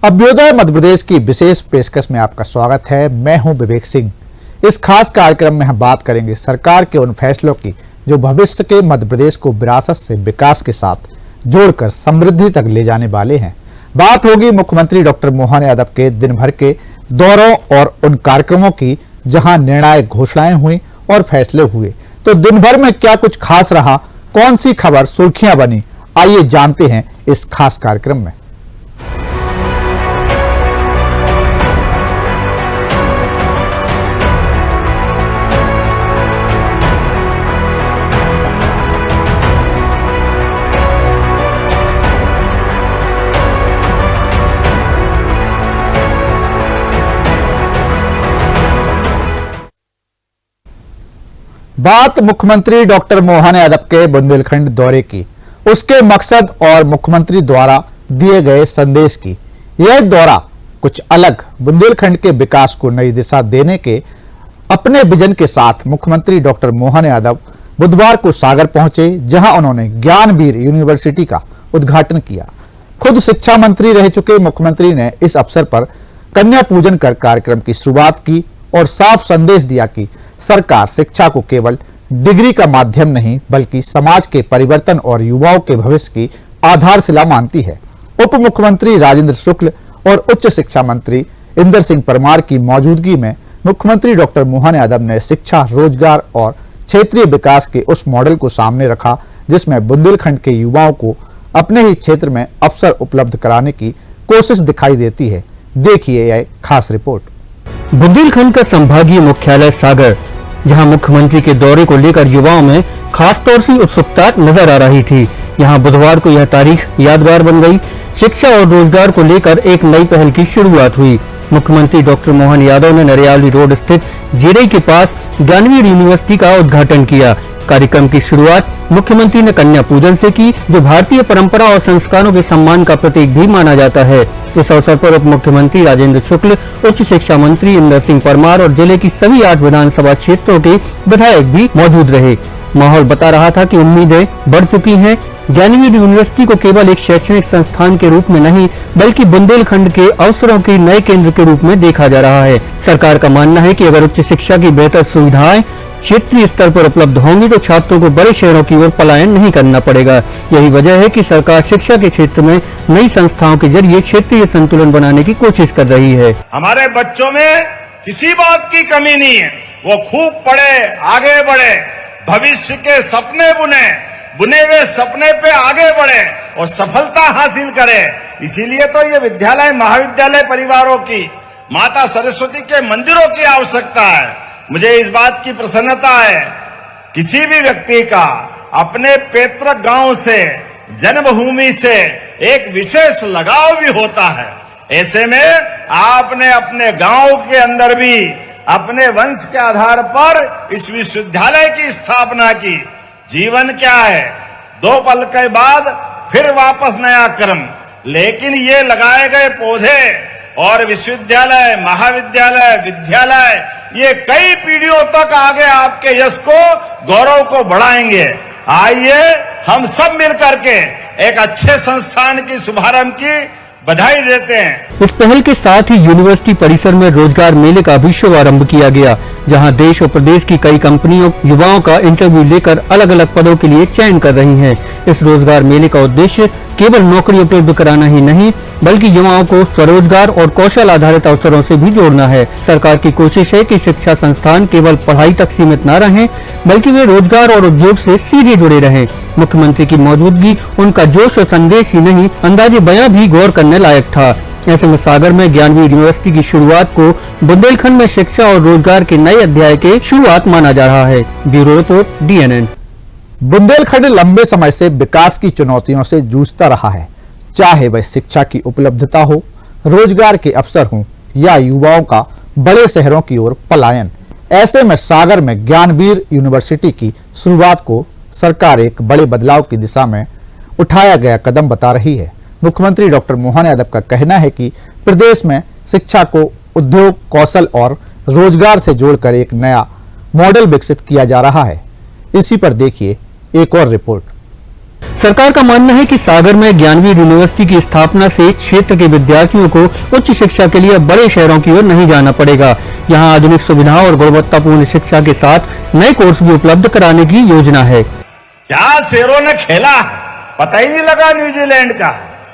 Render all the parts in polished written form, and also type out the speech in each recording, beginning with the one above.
अभ्युदय मध्य प्रदेश की विशेष पेशकश में आपका स्वागत है। मैं हूं विवेक सिंह। इस खास कार्यक्रम में हम बात करेंगे सरकार के उन फैसलों की जो भविष्य के मध्य प्रदेश को विरासत से विकास के साथ जोड़कर समृद्धि तक ले जाने वाले हैं। बात होगी मुख्यमंत्री डॉक्टर मोहन यादव के दिन भर के दौरों और उन कार्यक्रमों की जहां निर्णायक घोषणाएं हुई और फैसले हुए। तो दिन भर में क्या कुछ खास रहा, कौन सी खबर सुर्खियां बनी, आइए जानते हैं इस खास कार्यक्रम में। बात मुख्यमंत्री डॉक्टर मोहन यादव के बुंदेलखंड दौरे की, उसके मकसद और मुख्यमंत्री द्वारा दिए गए संदेश की। यह दौरा कुछ अलग, बुंदेलखंड के विकास को नई दिशा देने के अपने विजन के साथ मुख्यमंत्री डॉक्टर मोहन यादव बुधवार को सागर पहुंचे, जहां उन्होंने ज्ञानवीर यूनिवर्सिटी का उद्घाटन किया। खुद शिक्षा मंत्री रह चुके मुख्यमंत्री ने इस अवसर पर कन्या पूजन कर कार्यक्रम की शुरुआत की और साफ संदेश दिया कि सरकार शिक्षा को केवल डिग्री का माध्यम नहीं बल्कि समाज के परिवर्तन और युवाओं के भविष्य की आधारशिला मानती है। उप मुख्यमंत्री राजेंद्र शुक्ल और उच्च शिक्षा मंत्री इंदर सिंह परमार की मौजूदगी में मुख्यमंत्री डॉक्टर मोहन यादव ने शिक्षा, रोजगार और क्षेत्रीय विकास के उस मॉडल को सामने रखा जिसमें बुंदेलखंड के युवाओं को अपने ही क्षेत्र में अवसर उपलब्ध कराने की कोशिश दिखाई देती है। देखिए यह खास रिपोर्ट। बुंदेलखंड का संभागीय मुख्यालय सागर, जहां मुख्यमंत्री के दौरे को लेकर युवाओं में खास तौर से उत्सुकता नजर आ रही थी। यहां बुधवार को यह तारीख यादगार बन गई। शिक्षा और रोजगार को लेकर एक नई पहल की शुरुआत हुई। मुख्यमंत्री डॉक्टर मोहन यादव ने नरियावली रोड स्थित जीरई के पास ज्ञानवीर यूनिवर्सिटी का उद्घाटन किया। कार्यक्रम की शुरुआत मुख्यमंत्री ने कन्या पूजन से की, जो भारतीय परंपरा और संस्कारों के सम्मान का प्रतीक भी माना जाता है। इस अवसर पर उप मुख्यमंत्री राजेंद्र शुक्ल, उच्च शिक्षा मंत्री इंदर सिंह परमार और जिले की सभी 8 विधानसभा क्षेत्रों के विधायक भी मौजूद रहे। माहौल बता रहा था कि उम्मीदें बढ़ चुकी हैं। ज्ञानवीर यूनिवर्सिटी को केवल एक शैक्षणिक संस्थान के रूप में नहीं बल्कि बुंदेलखंड के अवसरों के नए केंद्र के रूप में देखा जा रहा है। सरकार का मानना है कि अगर उच्च शिक्षा की बेहतर सुविधाएं क्षेत्रीय स्तर पर उपलब्ध होंगी तो छात्रों को बड़े शहरों की ओर पलायन नहीं करना पड़ेगा। यही वजह है कि सरकार शिक्षा के क्षेत्र में नई संस्थाओं के जरिए क्षेत्रीय संतुलन बनाने की कोशिश कर रही है। हमारे बच्चों में किसी बात की कमी नहीं है। वो खूब पढ़े, आगे बढ़े, भविष्य के सपने बुने हुए सपने पे आगे बढ़े और सफलता हासिल करे। इसीलिए तो ये विद्यालय, महाविद्यालय परिवारों की, माता सरस्वती के मंदिरों की आवश्यकता है। मुझे इस बात की प्रसन्नता है, किसी भी व्यक्ति का अपने पैतृक गांव से, जन्मभूमि से एक विशेष लगाव भी होता है। ऐसे में आपने अपने गांव के अंदर भी अपने वंश के आधार पर इस विश्वविद्यालय की स्थापना की। जीवन क्या है, 2 पल के बाद फिर वापस नया कर्म, लेकिन ये लगाए गए पौधे और विश्वविद्यालय, महाविद्यालय, विद्यालय ये कई पीढ़ियों तक आगे आपके यश को, गौरव को बढ़ाएंगे। आइए हम सब मिलकर के एक अच्छे संस्थान की शुभारंभ की बधाई देते हैं। इस पहल के साथ ही यूनिवर्सिटी परिसर में रोजगार मेले का भी शुभारंभ किया गया, जहां देश और प्रदेश की कई कंपनियों युवाओं का इंटरव्यू लेकर अलग अलग पदों के लिए चयन कर रही हैं। इस रोजगार मेले का उद्देश्य केवल नौकरी उपलब्ध कराना ही नहीं बल्कि युवाओं को स्वरोजगार और कौशल आधारित अवसरों से भी जोड़ना है। सरकार की कोशिश है कि शिक्षा संस्थान केवल पढ़ाई तक सीमित न रहें बल्कि वे रोजगार और उद्योग से सीधे जुड़े रहें। मुख्यमंत्री की मौजूदगी उनका जोश और संदेश ही नहीं, अंदाजे बयां भी गौर करने लायक था। ऐसे में सागर में ज्ञानवीर यूनिवर्सिटी की शुरुआत को बुंदेलखंड में शिक्षा और रोजगार के नए अध्याय के शुरुआत माना जा रहा है। Bureau report, DNN। बुंदेलखंड लंबे समय से विकास की चुनौतियों से जूझता रहा है, चाहे वह शिक्षा की उपलब्धता हो, रोजगार के अवसर हों या युवाओं का बड़े शहरों की ओर पलायन। ऐसे में सागर में ज्ञानवीर यूनिवर्सिटी की शुरुआत को सरकार एक बड़े बदलाव की दिशा में उठाया गया कदम बता रही है। मुख्यमंत्री डॉक्टर मोहन यादव का कहना है कि प्रदेश में शिक्षा को उद्योग, कौशल और रोजगार से जोड़कर एक नया मॉडल विकसित किया जा रहा है। इसी पर देखिए एक और रिपोर्ट। सरकार का मानना है कि सागर में ज्ञानवीर यूनिवर्सिटी की स्थापना से क्षेत्र के विद्यार्थियों को उच्च शिक्षा के लिए बड़े शहरों की ओर नहीं जाना पड़ेगा। यहाँ आधुनिक सुविधाओं और गुणवत्तापूर्ण शिक्षा के साथ नए कोर्स भी उपलब्ध कराने की योजना है। क्या शेरों ने खेला, पता ही नहीं लगा न्यूजीलैंड का,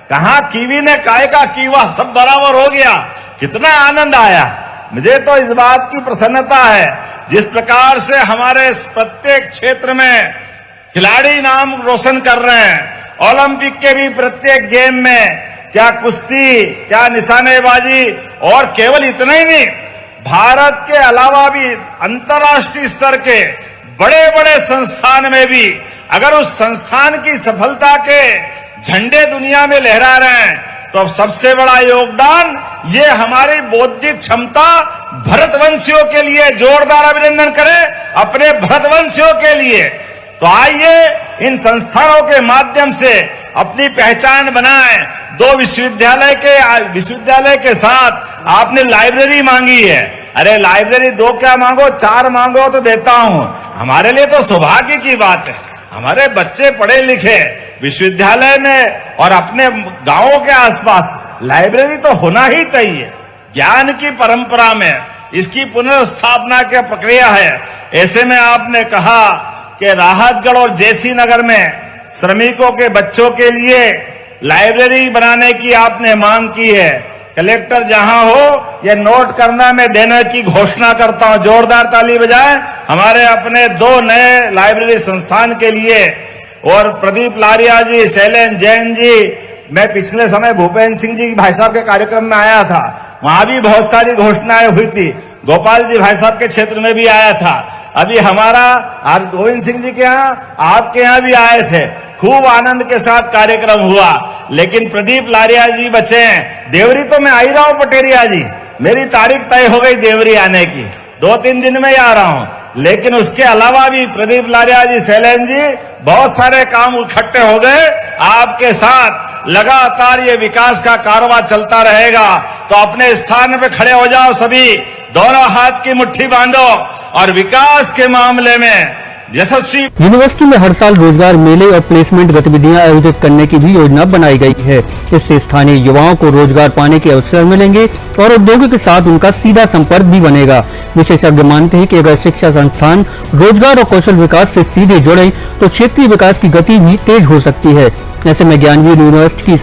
कहा कीवी ने काय का कीवा, सब बराबर हो गया। कितना आनंद आया। मुझे तो इस बात की प्रसन्नता है, जिस प्रकार से हमारे प्रत्येक क्षेत्र में खिलाड़ी नाम रोशन कर रहे हैं। ओलंपिक के भी प्रत्येक गेम में, क्या कुश्ती, क्या निशानेबाजी, और केवल इतना ही नहीं, भारत के अलावा भी अंतर्राष्ट्रीय स्तर के बड़े बड़े संस्थान में भी अगर उस संस्थान की सफलता के झंडे दुनिया में लहरा रहे हैं, तो सबसे बड़ा योगदान ये हमारी बौद्धिक क्षमता भरतवंशियों के लिए। जोरदार अभिनंदन करें अपने भरतवंशियों के लिए। तो आइए इन संस्थानों के माध्यम से अपनी पहचान बनाएं। दो विश्वविद्यालय के साथ आपने लाइब्रेरी मांगी है। अरे लाइब्रेरी दो क्या मांगो, 4 मांगो तो देता हूं। हमारे लिए तो सौभाग्य की बात है, हमारे बच्चे पढ़े लिखे विश्वविद्यालय में और अपने गांवों के आसपास लाइब्रेरी तो होना ही चाहिए। ज्ञान की परंपरा में इसकी पुनर्स्थापना की प्रक्रिया है। ऐसे में आपने कहा कि राहतगढ़ और जेसी नगर में श्रमिकों के बच्चों के लिए लाइब्रेरी बनाने की आपने मांग की है। कलेक्टर जहां हो, ये नोट करना, मैं देने की घोषणा करता हूं। जोरदार ताली बजाएं हमारे अपने 2 नए लाइब्रेरी संस्थान के लिए। और प्रदीप लारिया जी, शैलेन जैन जी, मैं पिछले समय भूपेंद्र सिंह जी भाई साहब के कार्यक्रम में आया था, वहां भी बहुत सारी घोषणाएं हुई थी। गोपाल जी भाई साहब के क्षेत्र में भी आया था। अभी हमारा गोविंद सिंह जी के यहाँ, आपके यहाँ भी आए थे। खूब आनंद के साथ कार्यक्रम हुआ। लेकिन प्रदीप लारिया जी बचे हैं। देवरी तो मैं आ ही रहा हूं पटेरिया जी, मेरी तारीख तय हो गई देवरी आने की, 2-3 दिन में ही आ रहा हूं। लेकिन उसके अलावा भी प्रदीप लारिया जी, शैलेन जी, बहुत सारे काम इकट्ठे हो गए। आपके साथ लगातार ये विकास का कारवां चलता रहेगा। तो अपने स्थान पे खड़े हो जाओ सभी, दोनों हाथ की मुट्ठी बांधो और विकास के मामले में यशस्वी। यूनिवर्सिटी में हर साल रोजगार मेले और प्लेसमेंट गतिविधियां आयोजित करने की भी योजना बनाई गई है। इससे स्थानीय युवाओं को रोजगार पाने के अवसर मिलेंगे और उद्योगों के साथ उनका सीधा संपर्क भी बनेगा। विशेषज्ञ मानते हैं कि अगर शिक्षा संस्थान रोजगार और कौशल विकास से सीधे जुड़े तो क्षेत्रीय विकास की गति भी तेज हो सकती है। ऐसे में ज्ञानवीर यूनिवर्सिटी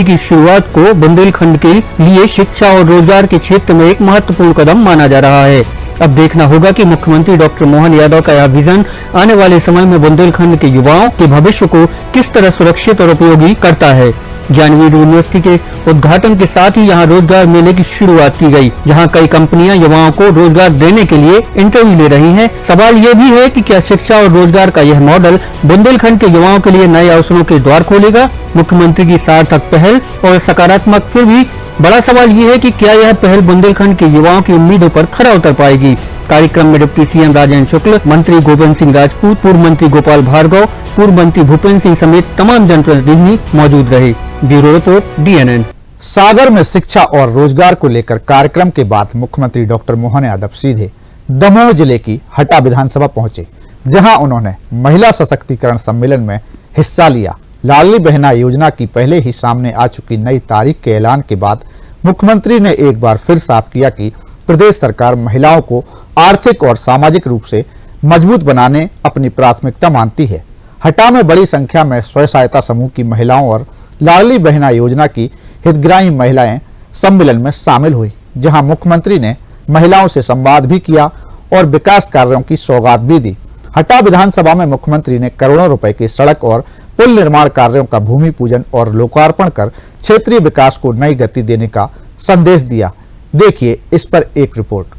की शुरुआत को बुंदेलखंड के लिए शिक्षा और रोजगार के क्षेत्र में एक महत्वपूर्ण कदम माना जा रहा है। अब देखना होगा कि मुख्यमंत्री डॉक्टर मोहन यादव का यह विजन आने वाले समय में बुंदेलखंड के युवाओं के भविष्य को किस तरह सुरक्षित और उपयोगी करता है। ज्ञानवीर यूनिवर्सिटी के उद्घाटन के साथ ही यहाँ रोजगार मेले की शुरुआत की गई, जहाँ कई कंपनियां युवाओं को रोजगार देने के लिए इंटरव्यू ले रही हैं। सवाल ये भी है कि क्या शिक्षा और रोजगार का यह मॉडल बुंदेलखंड के युवाओं के लिए नए अवसरों के द्वार खोलेगा। मुख्यमंत्री की सार्थक पहल और सकारात्मक, फिर भी बड़ा सवाल ये है कि क्या यह पहल बुंदेलखंड के युवाओं की उम्मीदों पर खरा उतर पाएगी। कार्यक्रम में डिप्टी सीएम राजेंद्र शुक्ल, मंत्री गोविंद सिंह राजपूत, पूर्व मंत्री गोपाल भार्गव, पूर्व मंत्री भूपेंद्र सिंह समेत तमाम जनप्रतिनिधि मौजूद रहे। Bureau report, DNN। सागर में शिक्षा और रोजगार को लेकर कार्यक्रम के बाद मुख्यमंत्री डॉक्टर मोहन यादव सीधे दमोह जिले की हटा विधानसभा पहुंचे, जहां उन्होंने महिला सशक्तिकरण सम्मेलन में हिस्सा लिया। लाडली बहना योजना की पहले ही सामने आ चुकी नई तारीख के ऐलान के बाद मुख्यमंत्री ने एक बार फिर साफ किया कि प्रदेश सरकार महिलाओं को आर्थिक और सामाजिक रूप से मजबूत बनाने अपनी प्राथमिकता मानती है। हटा में बड़ी संख्या में स्वयं सहायता समूह की महिलाओं और लाडली बहना योजना की हितग्राही महिलाएं सम्मेलन में शामिल हुई, जहां मुख्यमंत्री ने महिलाओं से संवाद भी किया और विकास कार्यों की सौगात भी दी। हटा विधानसभा में मुख्यमंत्री ने करोड़ों रुपए की सड़क और पुल निर्माण कार्यों का भूमि पूजन और लोकार्पण कर क्षेत्रीय विकास को नई गति देने का संदेश दिया। देखिए इस पर एक रिपोर्ट।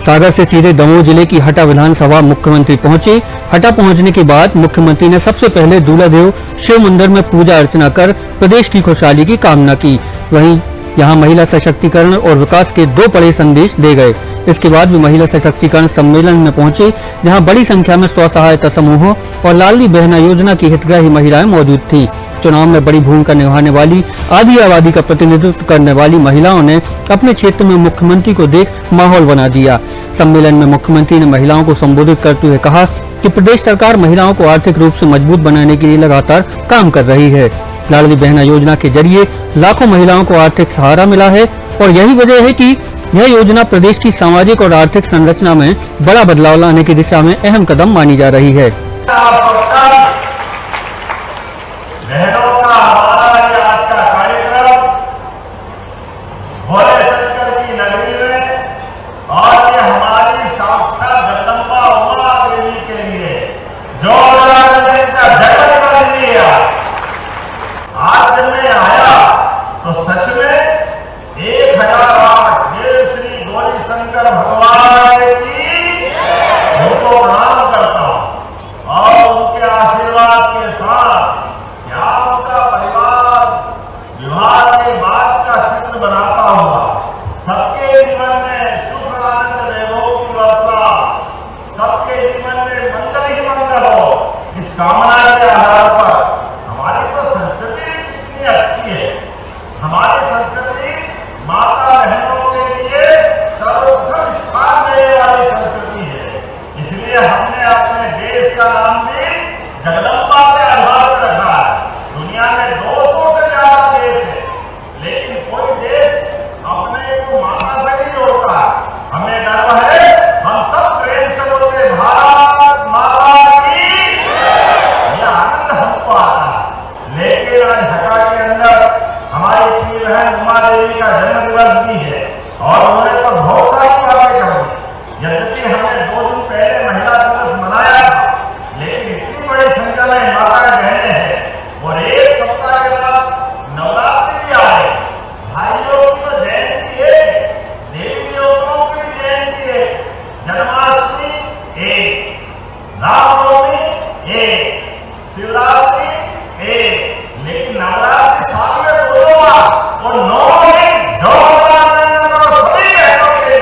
सागर से सीधे दमोह जिले की हटा विधानसभा मुख्यमंत्री पहुंचे। हटा पहुंचने के बाद मुख्यमंत्री ने सबसे पहले दूल्हा देव शिव मंदिर में पूजा अर्चना कर प्रदेश की खुशहाली की कामना की। वहीं यहाँ महिला सशक्तिकरण और विकास के 2 बड़े संदेश दे गए। इसके बाद भी महिला सशक्तिकरण सम्मेलन में पहुंचे, जहां बड़ी संख्या में स्व सहायता समूहों और लाडली बहना योजना की हितग्राही महिलाएं मौजूद थी। चुनाव में बड़ी भूमिका निभाने वाली आदि आबादी का प्रतिनिधित्व करने वाली महिलाओं ने अपने क्षेत्र में मुख्यमंत्री को देख माहौल बना दिया। सम्मेलन में मुख्यमंत्री ने महिलाओं को संबोधित करते हुए कहा कि प्रदेश सरकार महिलाओं को आर्थिक रूप से मजबूत बनाने के लिए लगातार काम कर रही है। लाडली बहना योजना के जरिए लाखों महिलाओं को आर्थिक सहारा मिला है और यही वजह है कि यह योजना प्रदेश की सामाजिक और आर्थिक संरचना में बड़ा बदलाव लाने की दिशा में अहम कदम मानी जा रही है। बहनों का हमारा ये आज का कार्यक्रम भोले शंकर की नगरी में और ये हमारी साक्षात जगदम्बा उमा देवी के लिए जो का जन्म लिया। आज जब मैं आया तो सच में 1008 देव श्री गौरी शंकर भगवान की उनको प्रणाम करता हूं और उनके आशीर्वाद के साथ क्या उनका परिवार विवाह के बाद का चित्र बनाता हुआ सबके जीवन में सुख आनंद वैभव की वर्षा, सबके जीवन में मंगल ही मंगल हो, इस कामना के आधार पर हमारी तो संस्कृति भी कितनी अच्छी है। हमारी संस्कृति माता बहनों के लिए सर्वप्रथम स्थान देने वाली संस्कृति है। इसलिए हमने अपने देश का नाम भी जगदम्बा के आधार पर रखा है। दुनिया में 200 से ज्यादा देश है, लेकिन कोई देश अपने को माता से नहीं जोड़ता। हमें गर्व है, हम सब प्रेम से बोलते भारत माता की। यह आनंद हमको आता है। लेकिन आज ढाका के अंदर हमारी प्रिय बहन उमा देवी का जन्म दिवस भी है और उन्होंने तो बहुत सारी बातें कर दी। यद्यपि हमने 2 दिन पहले महिला दिवस मनाया था, लेकिन इतनी बड़ी संख्या में माताएं बहनें हैं और एक सप्ताह के बाद नवरात्रि भी आ रही। भाइयों की तो जयंती है, देवी देवताओं की भी जयंती है। जन्माष्टमी एक, रामनवमी एक, शिवरात्रि एक, लेकिन नवरात्रि साल में 2 बार और 9 दिन सभी बहनों के।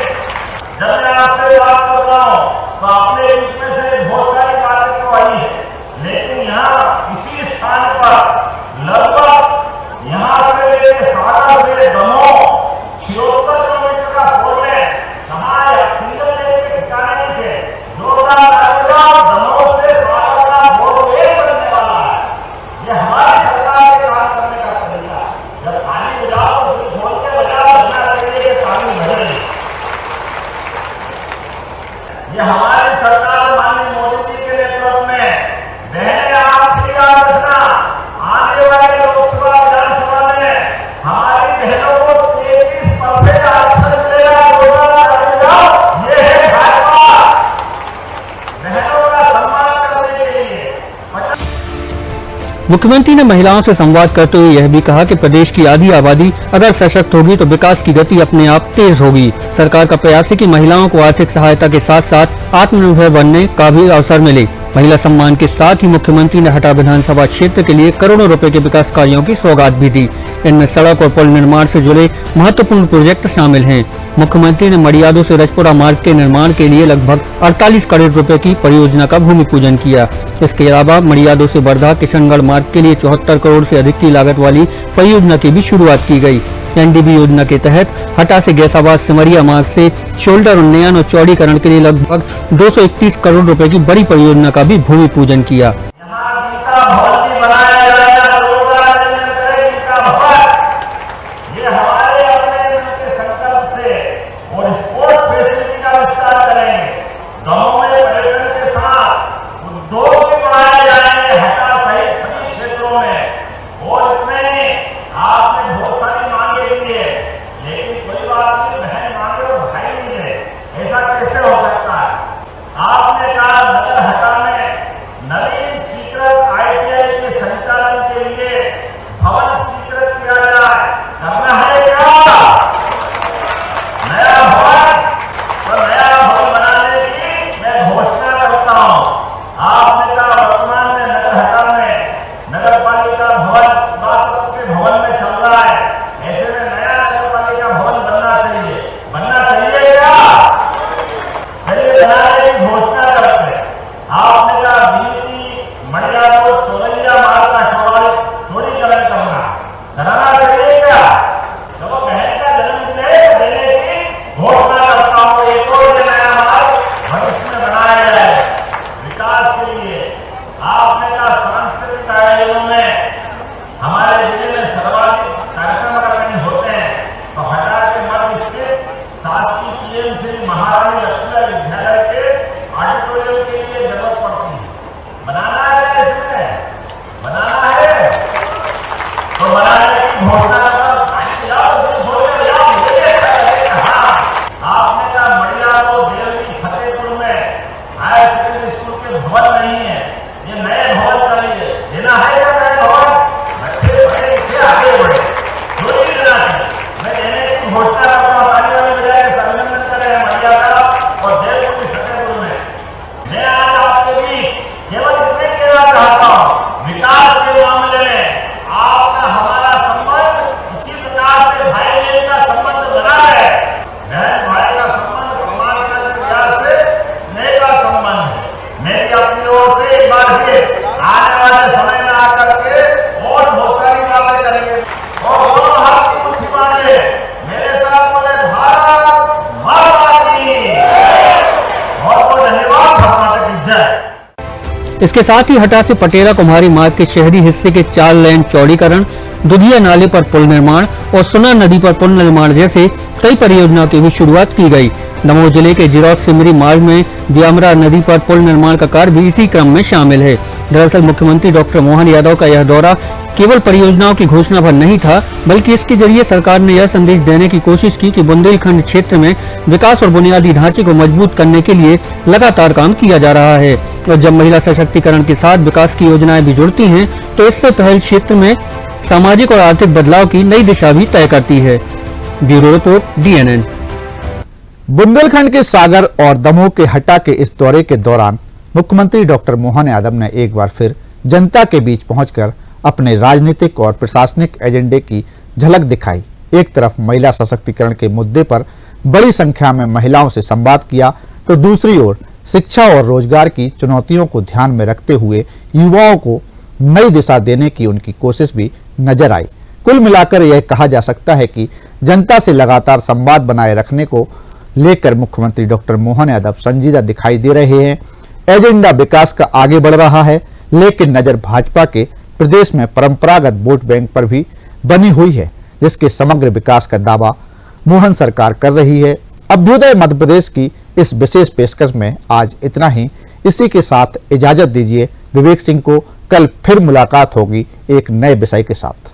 जब मैं आपसे बात कर रहा हूं तो अपने बीच में से बहुत सारी बातें तो आई है, लेकिन यहाँ इसी स्थान पर लगभग यहाँ से लेकर सागर से दमोह 76 किलोमीटर का रोड है। कहाँ है सिंगल लेन के ठिकाने नहीं थे। जोरदार लगेगा, दमोह से सागर का रोड बनने वाला है। ये हमारी सरकार के काम करने का तरीका। जब ताली बजाओ तो दिल खोल के बजाओ, लगना चाहिए कि ताली बज रही। ये हमारी सरकार माननीय मोदी जी के नेतृत्व में बहनें आप भी याद रखना, आने वाले लोकसभा विधानसभा में हमारी बहनों को 33% आरक्षण मिलेगा। ये है भाजपा बहनों का सम्मान करने के लिए। मुख्यमंत्री ने महिलाओं से संवाद करते हुए यह भी कहा कि प्रदेश की आधी आबादी अगर सशक्त होगी तो विकास की गति अपने आप तेज होगी। सरकार का प्रयास है कि महिलाओं को आर्थिक सहायता के साथ साथ आत्मनिर्भर बनने का भी अवसर मिले। महिला सम्मान के साथ ही मुख्यमंत्री ने हटा विधानसभा क्षेत्र के लिए करोड़ों रुपए के विकास कार्यों की सौगात भी दी। इनमें सड़क और पुल निर्माण से जुड़े महत्वपूर्ण प्रोजेक्ट शामिल हैं। मुख्यमंत्री ने मड़ियादो से रजपुरा मार्ग के निर्माण के लिए लगभग 48 करोड़ रुपए की परियोजना का भूमि पूजन किया। इसके अलावा मड़ियादो से वर्धा किशनगढ़ मार्ग के लिए 74 करोड़ से अधिक की लागत वाली परियोजना की भी शुरुआत की गई। एनडीबी योजना के तहत हटा से गैसाबाद सिमरिया मार्ग से शोल्डर उन्नयन और चौड़ीकरण के लिए लगभग 231 करोड़ रुपए की बड़ी परियोजना का भी भूमि पूजन किया। ऐसा कैसे हो सकता है? आपने कहा नगर हटा में नवीन शासकीय पीएमसी महारानी लक्ष्मीबाई विद्यालय के ऑडिटोरियम के लिए जरूरत पड़ती है। बनाना है इसमें, बनाना है तो बनाने की घोषणा आपने कहा मड़िया को देवली फतेहपुर में हायर सेकेंडरी स्कूल के भवन नहीं है, ये नए भवन चाहिए, देना है क्या नए भवन? बच्चे पढ़े लिखे आगे बढ़े, जो भी देना चाहिए मैं देने की घोषणा करता हूँ। ताली वाली बजाय अभिनंदन करें मड़िया का और देवली फतेहपुर में। मैं आज आपके बीच केवल इतने कहना चाहता हूँ, विकास के मामले में आपका हमारा संबंध इसी प्रकार से भाई बहन का संबंध बना है। बहन भाई का संबंध परमात्मा के दया से स्नेह का संबंध है। मेरी अपनी ओर से एक बार फिर आने वाले समय में आकर के और बहुत सारी बातें करेंगे और दोनों हाथ की मुट्ठी मारे मेरे साथ बोले भारत माता की बहुत बहुत धन्यवाद, भारत माता की जय। इसके साथ ही हटा से पटेरा कुम्हारी मार्ग के शहरी हिस्से के 4 लेन चौड़ीकरण, दुधिया नाले पर पुल निर्माण और सुना नदी पर पुल निर्माण जैसे कई परियोजनाओं की भी शुरुआत की गई। दमोह जिले के जिरौत सिमरी मार्ग में दियामरा नदी पर पुल निर्माण का कार्य भी इसी क्रम में शामिल है। दरअसल मुख्यमंत्री डॉक्टर मोहन यादव का यह दौरा केवल परियोजनाओं की घोषणा भर नहीं था, बल्कि इसके जरिए सरकार ने यह संदेश देने की कोशिश की कि बुंदेलखंड क्षेत्र में विकास और बुनियादी ढांचे को मजबूत करने के लिए लगातार काम किया जा रहा है। और जब महिला सशक्तिकरण के साथ विकास की योजनाएं भी जुड़ती हैं, तो इससे पहल क्षेत्र में सामाजिक और आर्थिक बदलाव की नई दिशा भी तय करती है। Bureau report, DNN। बुंदेलखंड के सागर और दमोह के हटा के इस दौरे के दौरान मुख्यमंत्री डॉक्टर मोहन यादव ने एक बार फिर जनता के बीच पहुंचकर अपने राजनीतिक और प्रशासनिक एजेंडे की झलक दिखाई। एक तरफ महिला सशक्तिकरण के मुद्दे पर बड़ी संख्या में महिलाओं से संवाद किया, तो दूसरी ओर शिक्षा और रोजगार की चुनौतियों को ध्यान में रखते हुए युवाओं को नई दिशा देने की उनकी कोशिश भी नजर आई। कुल मिलाकर यह कहा जा सकता है कि जनता से लगातार संवाद बनाए रखने को लेकर मुख्यमंत्री डॉक्टर मोहन यादव संजीदा दिखाई दे रहे हैं। एजेंडा विकास का आगे बढ़ रहा है, लेकिन नजर भाजपा के प्रदेश में परंपरागत वोट बैंक पर भी बनी हुई है, जिसके समग्र विकास का दावा मोहन सरकार कर रही है। अभ्युदय मध्य प्रदेश की इस विशेष पेशकश में आज इतना ही। इसी के साथ इजाजत दीजिए विवेक सिंह को। कल फिर मुलाकात होगी एक नए विषय के साथ।